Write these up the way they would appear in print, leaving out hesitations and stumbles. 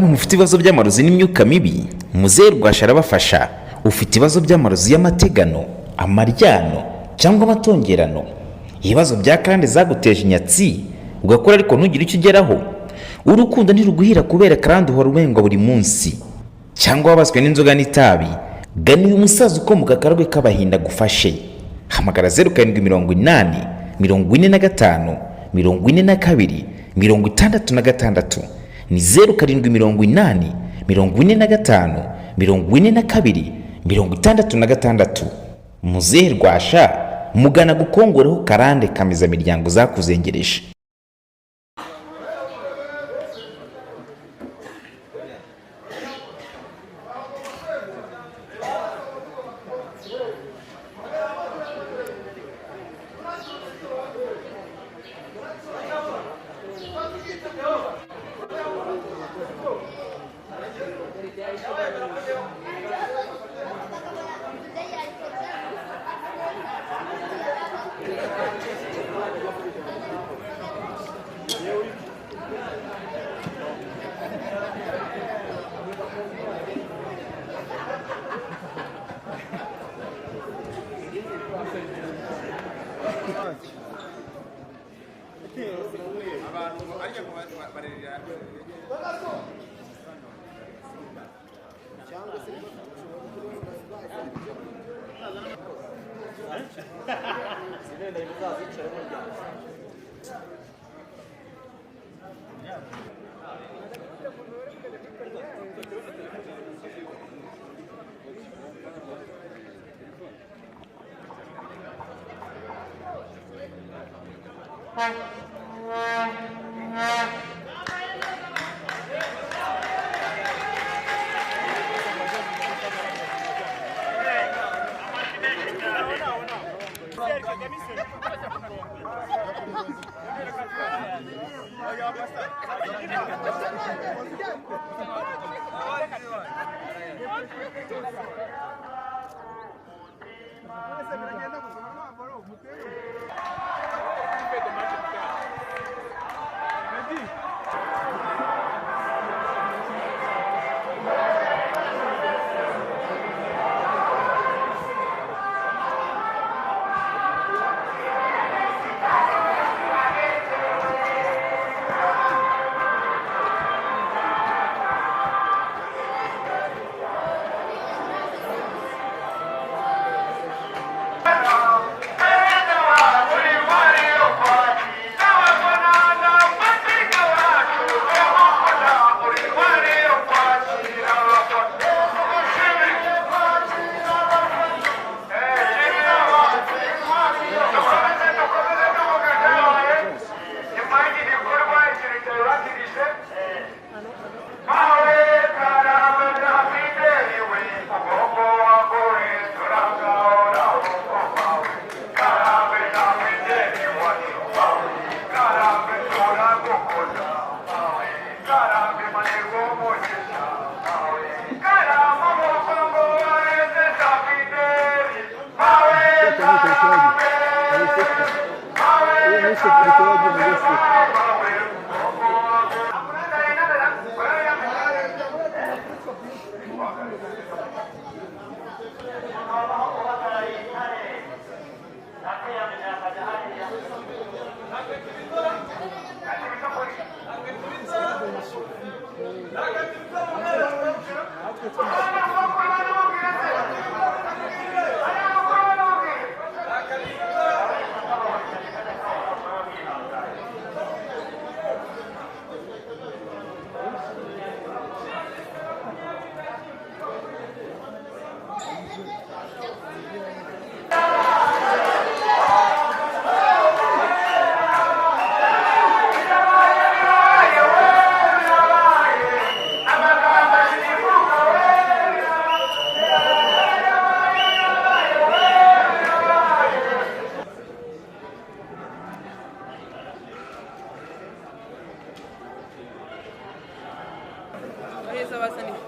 namwe mufite ibibazo by'amarozi n'imyuka mibi, Muzehe Rwasha arabafasha. Ufite ibibazo by'amarozi y'amategano, amaryano cyangwa amatongerano, ibibazo bya karande zaguteje inyatsi ugakora ariko ntugire icyo ugeraho, urukundo ntiruguhira kubera karande uhora urengwa buri munsi, cyangwa wabaswe n'inzoga n'itabi, gana uyu musaza ukomoka Karagwe k'Abahinda gufashe. Hamagara 0780 45 42 66, ni 0780 45 42 66. Muzehe Rwasha, mugana gukongoreho karande kamiza miryango zakuzengereje.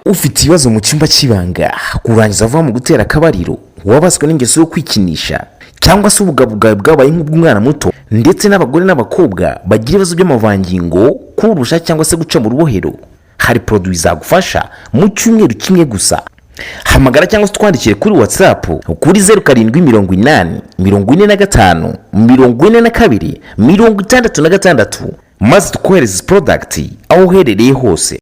Ufite ibibazo mu cyumba cy'ibanga, kurangiza vuba mu gutera akabariro, wabaswe n'ingeso yo kwikinisha cyangwa se ubugabugaye bwabaye nk'ubw'umwana muto, ndetse n'abagore n'abakobwa bagira ibibazo by'amavangingo, kurusha cyangwa se guca mu rubohero, hari produit zagufasha mu cyumweru kimwe gusa. Hamagara cyangwa se twandikire kuri WhatsApp kuri 0780 45 42 66 maze tukohereza product aho uherereye hose.